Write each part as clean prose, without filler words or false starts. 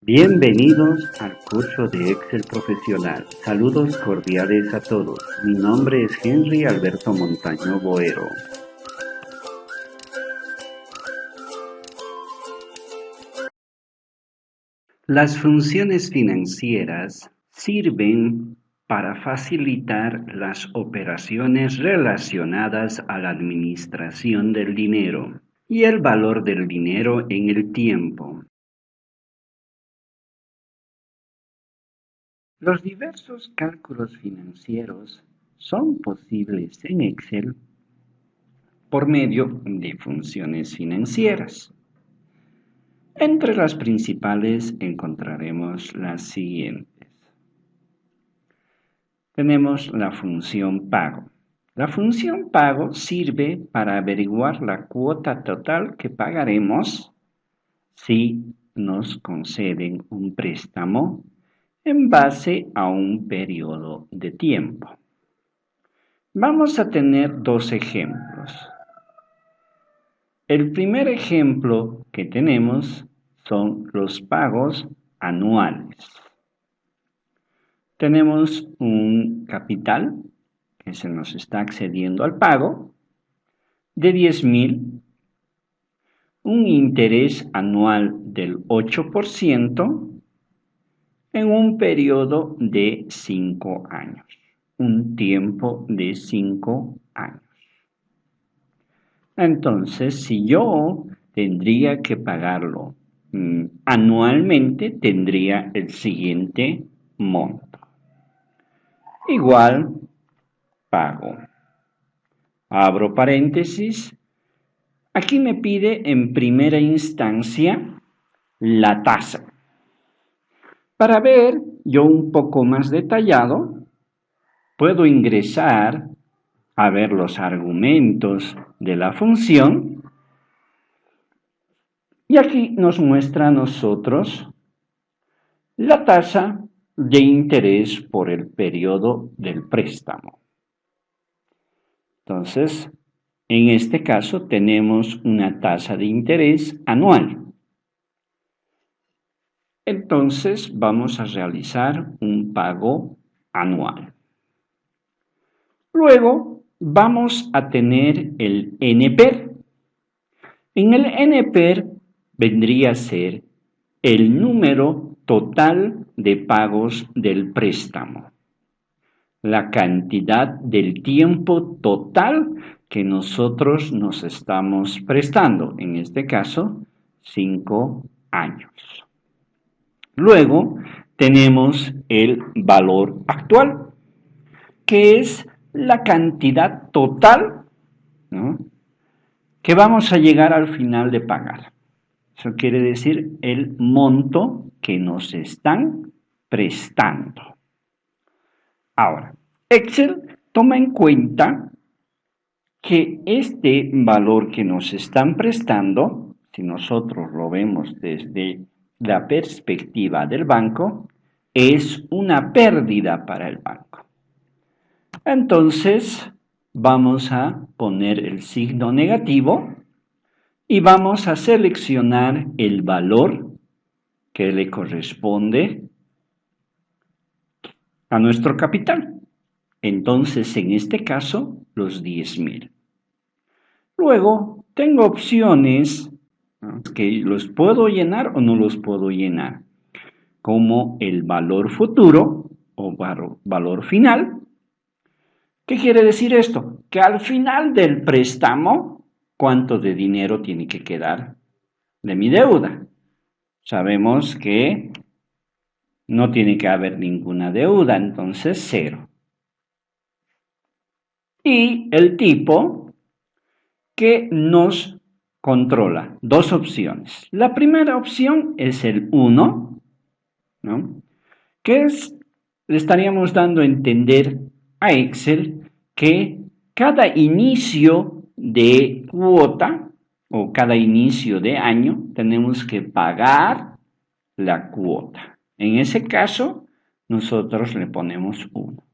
Bienvenidos al curso de Excel Profesional. Saludos cordiales a todos. Mi nombre es Henry Alberto Montaño Boero. Las funciones financieras sirven para facilitar las operaciones relacionadas a la administración del dinero y el valor del dinero en el tiempo. Los diversos cálculos financieros son posibles en Excel por medio de funciones financieras. Entre las principales encontraremos las siguientes. Tenemos la función pago. La función pago sirve para averiguar la cuota total que pagaremos si nos conceden un préstamo en base a un periodo de tiempo. Vamos a tener dos ejemplos. El primer ejemplo que tenemos son los pagos anuales. Tenemos un capital que se nos está accediendo al pago de 10,000, un interés anual del 8%, en un periodo de 5 años, un tiempo de 5 años. Entonces, si yo tendría que pagarlo anualmente, tendría el siguiente monto. Igual, pago. Abro paréntesis. Aquí me pide en primera instancia la tasa. Para ver yo un poco más detallado, puedo ingresar a ver los argumentos de la función y aquí nos muestra a nosotros la tasa de interés por el periodo del préstamo. Entonces, en este caso tenemos una tasa de interés anual. Entonces vamos a realizar un pago anual. Luego vamos a tener el NPER. En el NPER vendría a ser el número total de pagos del préstamo, la cantidad del tiempo total que nosotros nos estamos prestando, en este caso 5 años. Luego tenemos el valor actual, que es la cantidad total, ¿no?, que vamos a llegar al final de pagar. Eso quiere decir el monto que nos están prestando. Ahora, Excel toma en cuenta que este valor que nos están prestando, si nosotros lo vemos desde la perspectiva del banco, es una pérdida para el banco. Entonces, vamos a poner el signo negativo y vamos a seleccionar el valor que le corresponde a nuestro capital. Entonces, en este caso, los 10,000. Luego, tengo opciones, ¿no?, que los puedo llenar o no los puedo llenar, como el valor futuro o valor final. ¿Qué quiere decir esto? Que al final del préstamo, ¿cuánto de dinero tiene que quedar de mi deuda? Sabemos que no tiene que haber ninguna deuda, entonces 0. Y el tipo que nos controla, dos opciones. La primera opción es el 1, ¿no?, que le estaríamos dando a entender a Excel que cada inicio de cuota o cada inicio de año tenemos que pagar la cuota. En ese caso, nosotros le ponemos 1.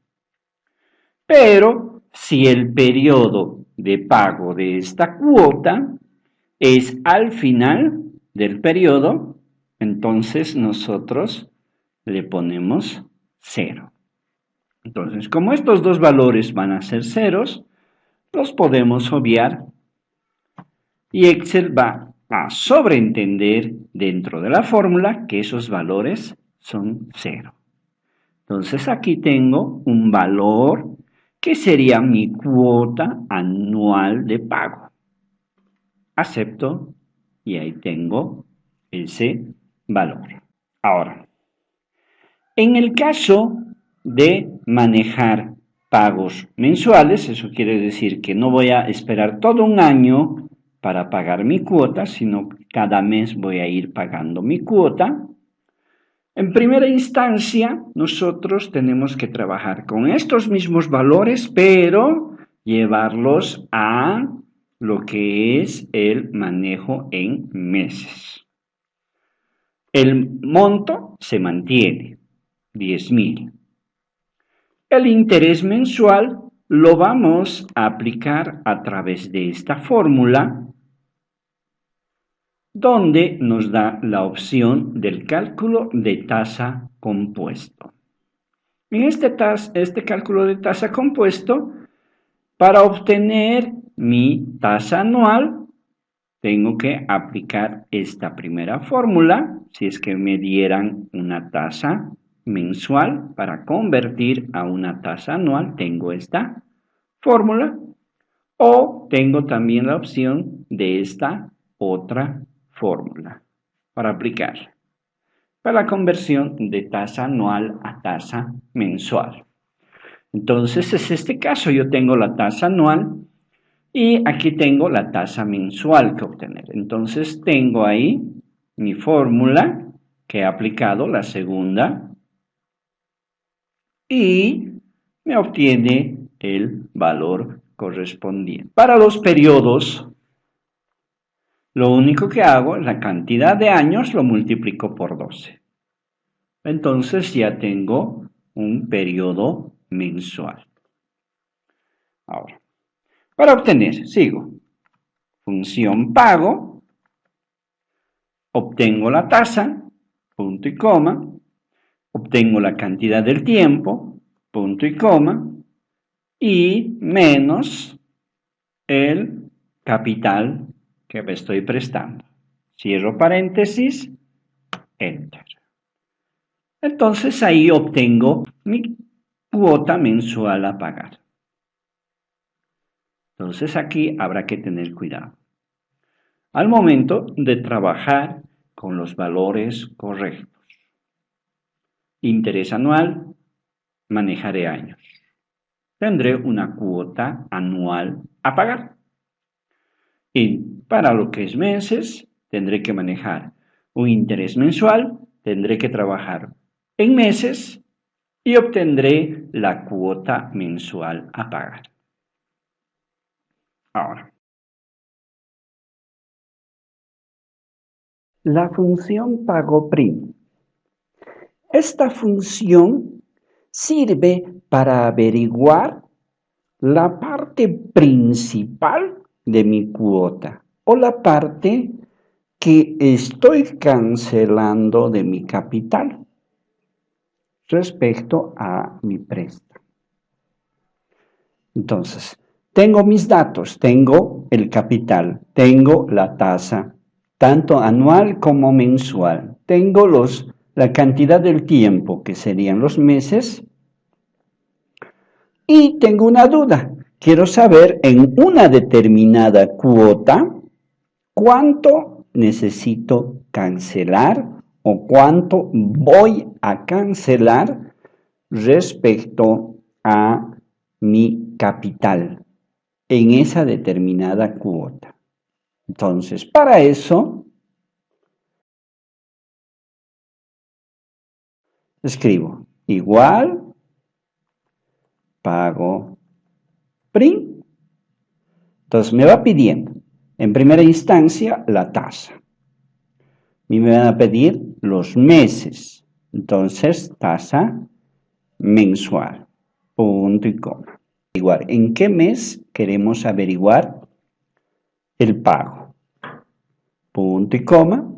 Pero si el periodo de pago de esta cuota es al final del periodo, Entonces nosotros le ponemos 0. Entonces, como estos dos valores van a ser ceros, los podemos obviar y Excel va a sobreentender dentro de la fórmula que esos valores son 0. Entonces aquí tengo un valor que sería mi cuota anual de pago. Acepto y ahí tengo ese valor. Ahora, en el caso de manejar pagos mensuales, eso quiere decir que no voy a esperar todo un año para pagar mi cuota, sino que cada mes voy a ir pagando mi cuota. En primera instancia, nosotros tenemos que trabajar con estos mismos valores, pero llevarlos a lo que es el manejo en meses. El monto se mantiene, 10.000. El interés mensual lo vamos a aplicar a través de esta fórmula, donde nos da la opción del cálculo de tasa compuesto. En este cálculo de tasa compuesto, para obtener mi tasa anual, tengo que aplicar esta primera fórmula, si es que me dieran una tasa mensual, para convertir a una tasa anual, tengo esta fórmula, o tengo también la opción de esta otra fórmula para aplicar para la conversión de tasa anual a tasa mensual. Entonces, es este caso, yo tengo la tasa anual y aquí tengo la tasa mensual que obtener. Entonces, tengo ahí mi fórmula que he aplicado, la segunda, y me obtiene el valor correspondiente. Para los periodos, lo único que hago es la cantidad de años lo multiplico por 12. Entonces ya tengo un periodo mensual. Ahora, para obtener, sigo. Función pago, obtengo la tasa, punto y coma, obtengo la cantidad del tiempo, punto y coma, y menos el capital que me estoy prestando. Cierro paréntesis, enter. Entonces ahí obtengo mi cuota mensual a pagar. Entonces aquí habrá que tener cuidado al momento de trabajar con los valores correctos. Interés anual, manejaré años. Tendré una cuota anual a pagar. Y para lo que es meses, tendré que manejar un interés mensual, tendré que trabajar en meses y obtendré la cuota mensual a pagar. Ahora, la función pago-prim. Esta función sirve para averiguar la parte principal de mi cuota o la parte que estoy cancelando de mi capital respecto a mi préstamo. Entonces, tengo mis datos, tengo el capital, tengo la tasa, tanto anual como mensual, tengo la cantidad del tiempo, que serían los meses, y tengo una duda. Quiero saber en una determinada cuota cuánto necesito cancelar o cuánto voy a cancelar respecto a mi capital en esa determinada cuota. Entonces, para eso, escribo igual pago prim. Entonces me va pidiendo, en primera instancia, la tasa. Y me van a pedir los meses. Entonces, tasa mensual. Punto y coma. Igual, ¿en qué mes queremos averiguar el pago? Punto y coma.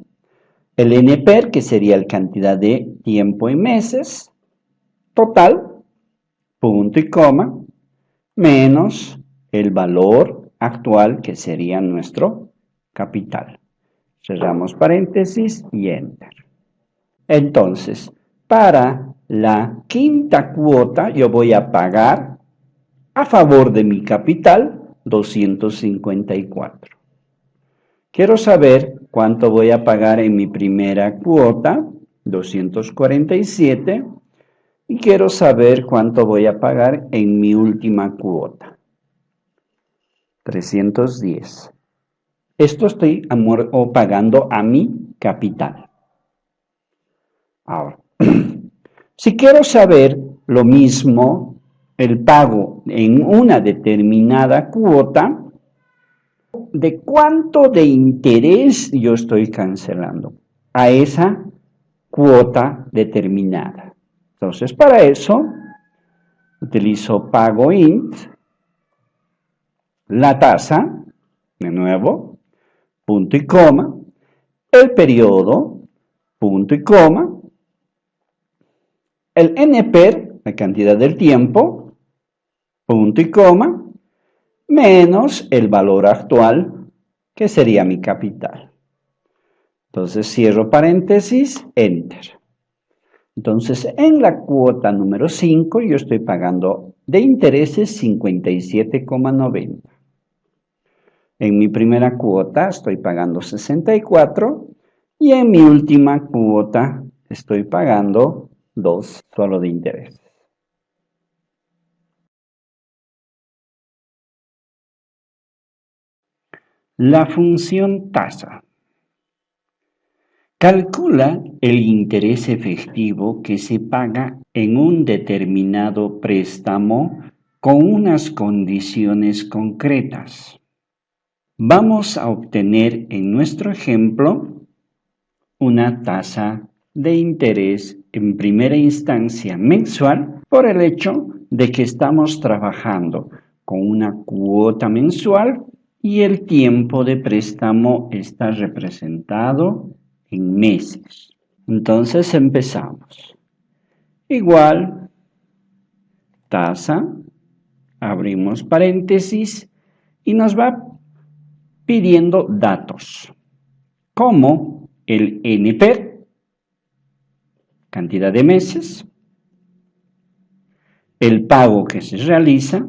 el NPER, que sería la cantidad de tiempo en meses, total, punto y coma, menos el valor actual, que sería nuestro capital. Cerramos paréntesis y enter. Entonces, para la quinta cuota, yo voy a pagar a favor de mi capital 254. Quiero saber cuánto voy a pagar en mi primera cuota, 247, y quiero saber cuánto voy a pagar en mi última cuota, 310. Esto estoy pagando a mi capital. Ahora, si quiero saber lo mismo, el pago en una determinada cuota, ¿de cuánto de interés yo estoy cancelando a esa cuota determinada? Entonces, para eso, utilizo pago int, la tasa, de nuevo, punto y coma, el periodo, punto y coma, el NPER, la cantidad del tiempo, punto y coma, menos el valor actual, que sería mi capital. Entonces cierro paréntesis, enter. Entonces en la cuota número 5 yo estoy pagando de intereses 57,90. En mi primera cuota estoy pagando 64 y en mi última cuota estoy pagando 2 solo de intereses. La función tasa calcula el interés efectivo que se paga en un determinado préstamo con unas condiciones concretas. Vamos a obtener en nuestro ejemplo una tasa de interés en primera instancia mensual por el hecho de que estamos trabajando con una cuota mensual y el tiempo de préstamo está representado en meses. Entonces empezamos. Igual, tasa, abrimos paréntesis y nos va pidiendo datos, como el NPER, cantidad de meses, el pago que se realiza,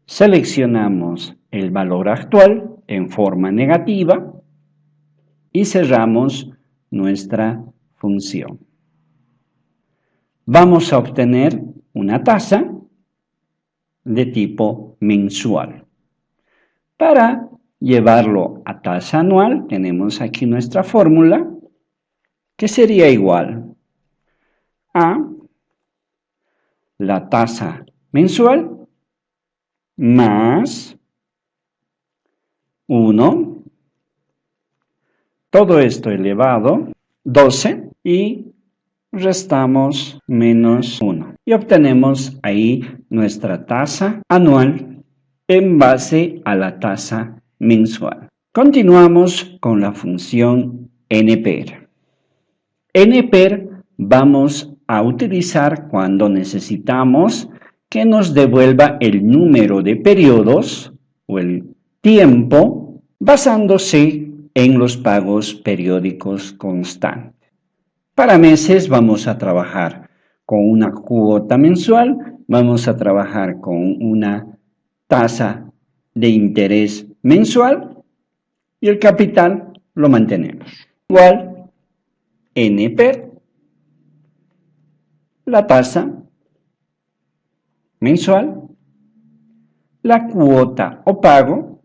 seleccionamos el valor actual en forma negativa y cerramos nuestra función. Vamos a obtener una tasa de tipo mensual. Para llevarlo a tasa anual, tenemos aquí nuestra fórmula, que sería igual a la tasa mensual más 1, todo esto elevado, 12, y restamos menos 1. Y obtenemos ahí nuestra tasa anual en base a la tasa mensual. Continuamos con la función NPER. NPER vamos a utilizar cuando necesitamos que nos devuelva el número de periodos o el tiempo basándose en los pagos periódicos constantes. Para meses vamos a trabajar con una cuota mensual, vamos a trabajar con una tasa de interés mensual y el capital lo mantenemos. Igual, NPER, la tasa mensual, la cuota o pago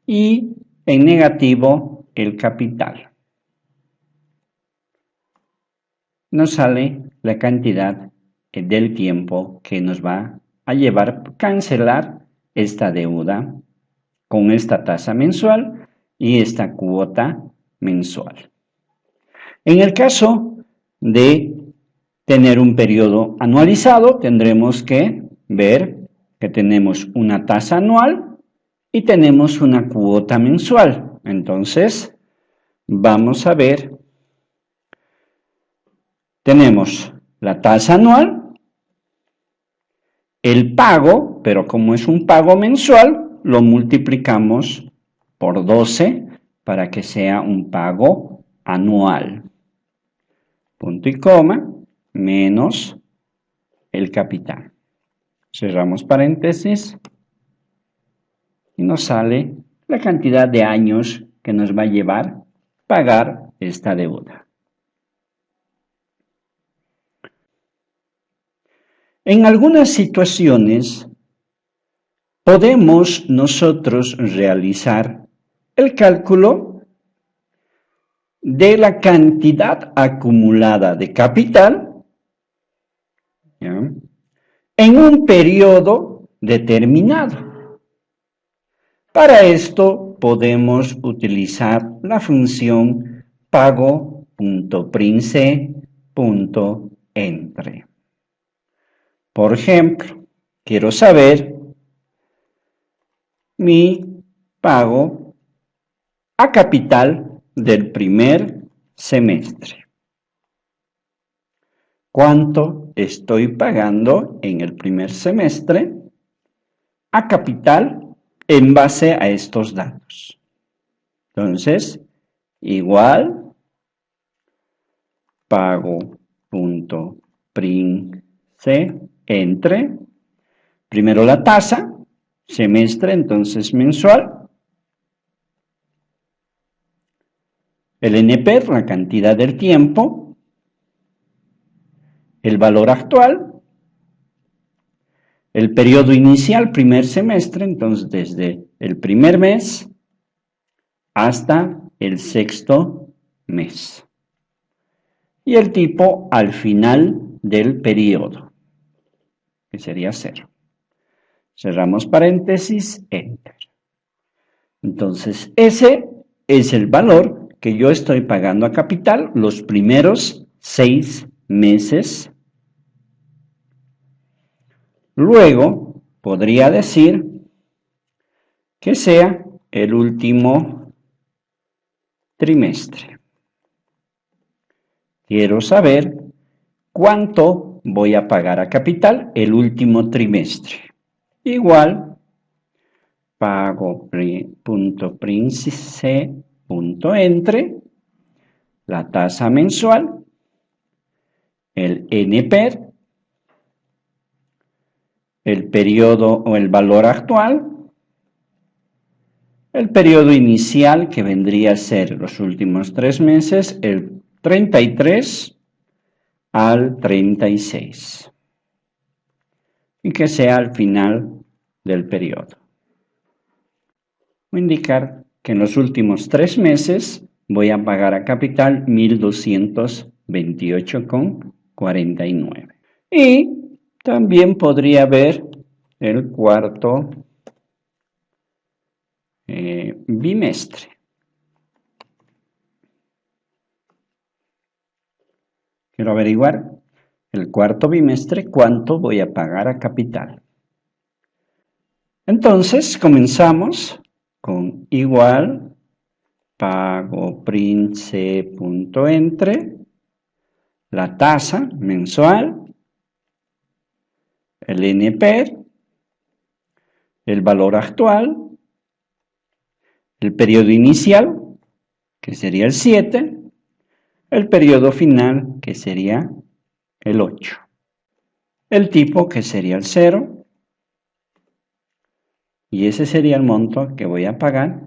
y en negativo el capital. Nos sale la cantidad del tiempo que nos va a llevar a cancelar esta deuda con esta tasa mensual y esta cuota mensual. En el caso de tener un periodo anualizado, tendremos que ver que tenemos una tasa anual y tenemos una cuota mensual. Entonces, vamos a ver, tenemos la tasa anual, el pago, pero como es un pago mensual, lo multiplicamos por 12 para que sea un pago anual. Punto y coma, menos el capital. Cerramos paréntesis y nos sale la cantidad de años que nos va a llevar pagar esta deuda. En algunas situaciones podemos nosotros realizar el cálculo de la cantidad acumulada de capital, ¿ya?, en un periodo determinado. Para esto podemos utilizar la función pago.prince.entre. Por ejemplo, quiero saber mi pago a capital del primer semestre. ¿Cuánto estoy pagando en el primer semestre a capital en base a estos datos? Entonces, igual pago.prince entre, primero la tasa, semestre, entonces mensual, el NP, la cantidad del tiempo, el valor actual, el periodo inicial, primer semestre, entonces desde el primer mes hasta el sexto mes. Y el tipo al final del periodo, que sería 0. Cerramos paréntesis, enter. Entonces, ese es el valor que yo estoy pagando a capital los primeros 6 meses. Luego, podría decir que sea el último trimestre. Quiero saber cuánto voy a pagar a capital el último trimestre. Igual, pago.prince.entre, la tasa mensual, el NPER, el periodo o el valor actual, el periodo inicial que vendría a ser los últimos 3 meses, el 33 al 36, y que sea al final del periodo. Voy a indicar que en los últimos 3 meses voy a pagar a capital 1.228,49. Y también podría ver el cuarto bimestre. Quiero averiguar el cuarto bimestre cuánto voy a pagar a capital. Entonces comenzamos con igual pago.prince.entre, la tasa mensual, el NPER, el valor actual, el periodo inicial, que sería el 7, el periodo final, que sería el 8, el tipo, que sería el 0, y ese sería el monto que voy a pagar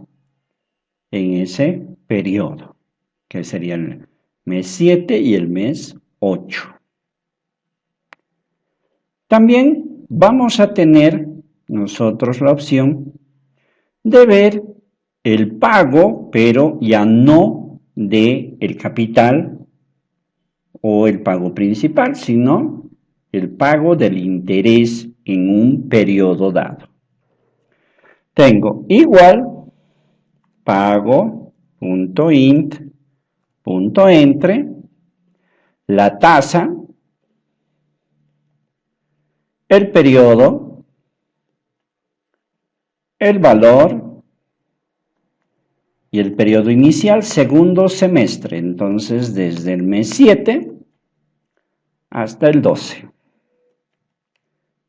en ese periodo, que sería el mes 7 y el mes 8. También vamos a tener nosotros la opción de ver el pago, pero ya no del capital o el pago principal, sino el pago del interés en un periodo dado. Tengo igual pago.int.entre, la tasa, el periodo, el valor, Y el periodo inicial, segundo semestre. Entonces, desde el mes 7 hasta el 12.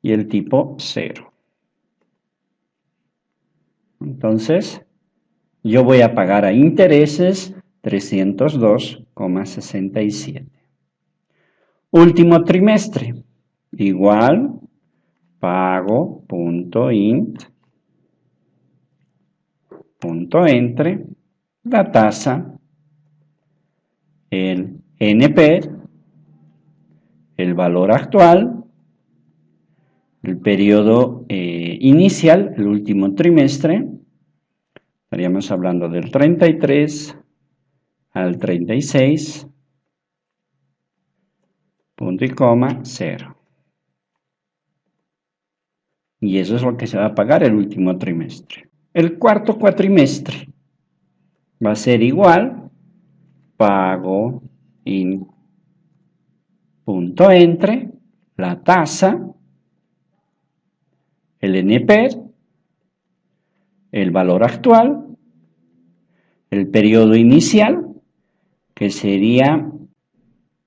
Y el tipo 0. Entonces, yo voy a pagar a intereses 302,67. Último trimestre. Igual, pago.int.entre, la tasa, el NPER, el valor actual, el periodo inicial, el último trimestre, estaríamos hablando del 33 al 36, punto y coma, 0. Y eso es lo que se va a pagar el último trimestre. El cuarto cuatrimestre va a ser igual, pago.entre, la tasa, el NPER, el valor actual, el periodo inicial, que sería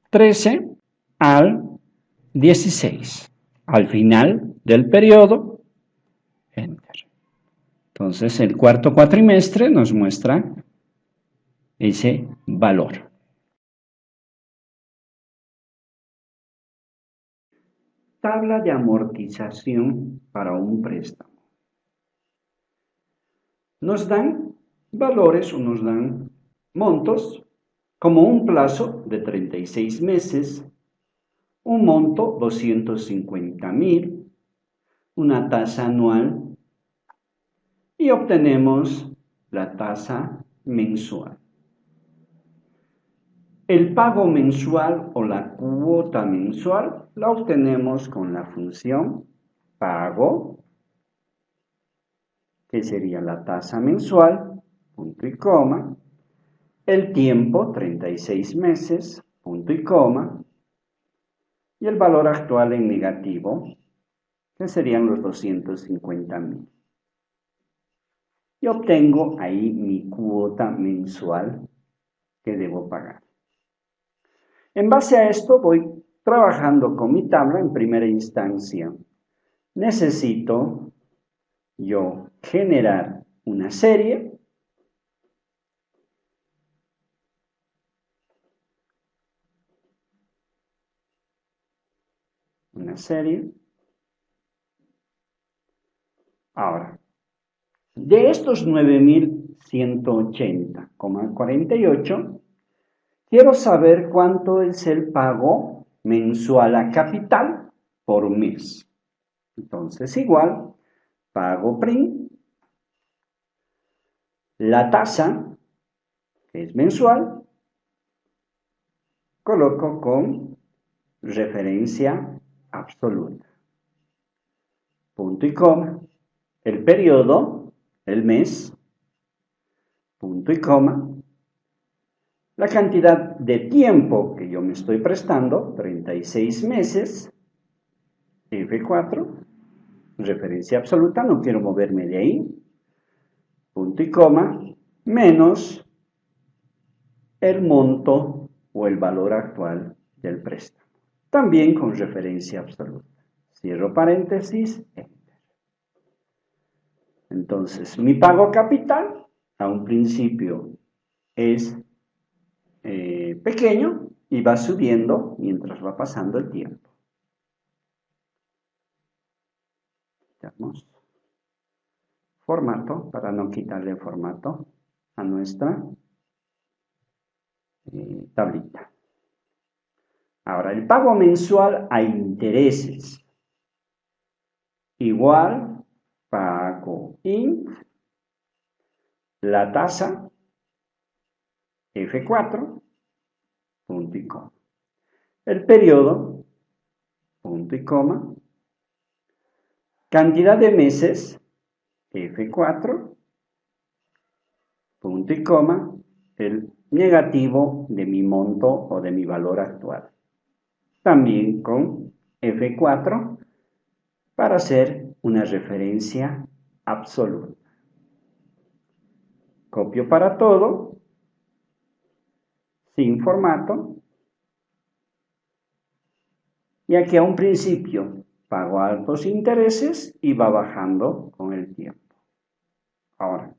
13 al 16. Al final del periodo, enter. Entonces, el cuarto cuatrimestre nos muestra ese valor. Tabla de amortización para un préstamo. Nos dan valores o nos dan montos como un plazo de 36 meses, un monto 250.000, una tasa anual y obtenemos la tasa mensual. El pago mensual o la cuota mensual la obtenemos con la función pago, que sería la tasa mensual, punto y coma, el tiempo, 36 meses, punto y coma, y el valor actual en negativo, que serían los 250.000. Y obtengo ahí mi cuota mensual que debo pagar. En base a esto voy trabajando con mi tabla en primera instancia. Necesito yo generar una serie Ahora, de estos 9.180,48, quiero saber cuánto es el pago mensual a capital por mes. Entonces, igual, pago prim, la tasa, que es mensual, coloco con referencia absoluta. Punto y coma. El periodo, el mes, punto y coma. La cantidad de tiempo que yo me estoy prestando, 36 meses, F4, referencia absoluta, no quiero moverme de ahí, punto y coma, menos el monto o el valor actual del préstamo. También con referencia absoluta. Cierro paréntesis, enter. Entonces, mi pago capital, a un principio, es pequeño y va subiendo mientras va pasando el tiempo. Quitamos formato para no quitarle formato a nuestra tablita. Ahora, el pago mensual a intereses. Igual, pago int, la tasa, F4, punto y coma. El periodo, punto y coma. Cantidad de meses, F4, punto y coma, el negativo de mi monto o de mi valor actual. También con F4 para hacer una referencia absoluta. Copio para todo, sin formato. Y aquí a un principio pago altos intereses y va bajando con el tiempo. Ahora,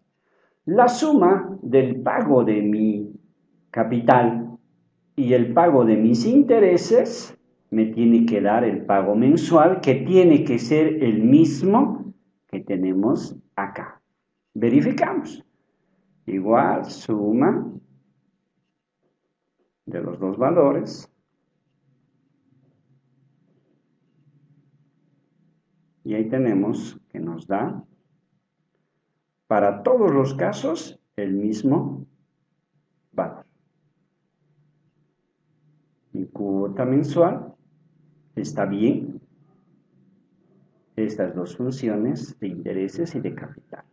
la suma del pago de mi capital y el pago de mis intereses me tiene que dar el pago mensual, que tiene que ser el mismo que tenemos acá. Verificamos. Igual suma de los dos valores. Y ahí tenemos que nos da para todos los casos el mismo valor. Mi cuota mensual está bien. Estas dos funciones de intereses y de capital.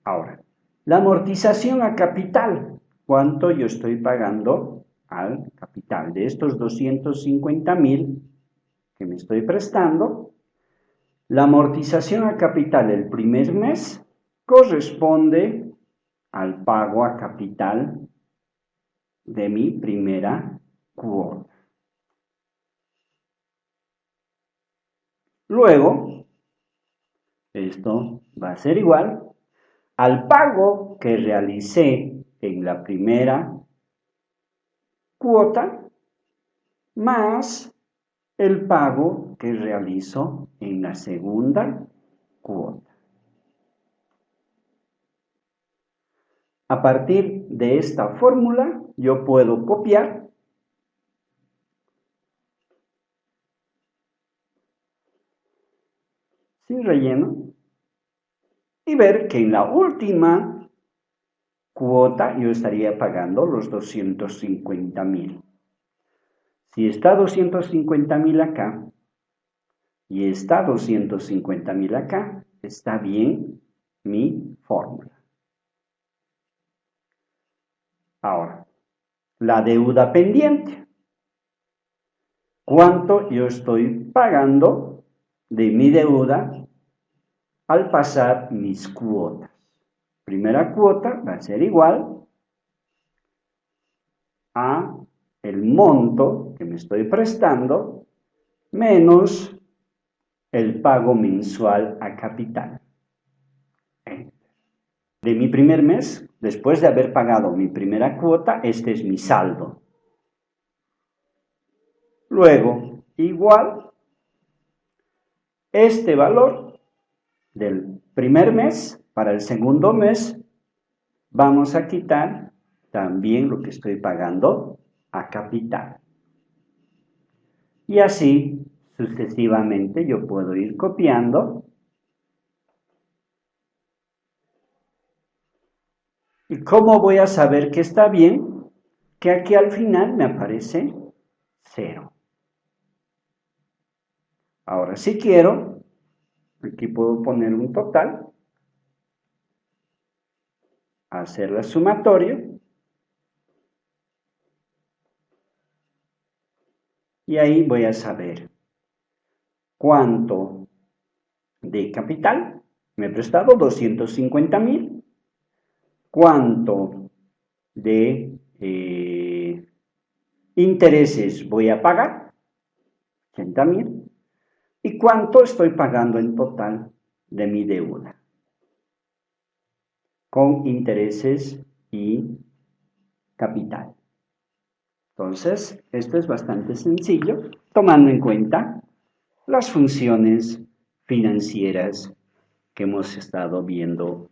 Ahora, la amortización a capital. ¿Cuánto yo estoy pagando al capital? De estos 250.000 que me estoy prestando, la amortización a capital el primer mes corresponde al pago a capital de mi primera cuota. Luego, esto va a ser igual al pago que realicé en la primera cuota más el pago que realizo en la segunda cuota. A partir de esta fórmula, yo puedo copiar sin relleno y ver que en la última cuota yo estaría pagando los 250.000. Si está 250.000 acá y está 250.000 acá, está bien mi fórmula. Ahora, la deuda pendiente. ¿Cuánto yo estoy pagando de mi deuda al pasar mis cuotas? Primera cuota va a ser igual a el monto que me estoy prestando menos el pago mensual a capital. De mi primer mes, después de haber pagado mi primera cuota, este es mi saldo. Luego, igual, este valor del primer mes para el segundo mes, vamos a quitar también lo que estoy pagando a capital. Y así, sucesivamente, yo puedo ir copiando. ¿Y cómo voy a saber que está bien? Que aquí al final me aparece 0. Ahora, si quiero, aquí puedo poner un total, hacer la sumatorio, y ahí voy a saber cuánto de capital me he prestado, 250.000, cuánto de intereses voy a pagar, 80.000, y cuánto estoy pagando en total de mi deuda, con intereses y capital. Entonces, esto es bastante sencillo, tomando en cuenta las funciones financieras que hemos estado viendo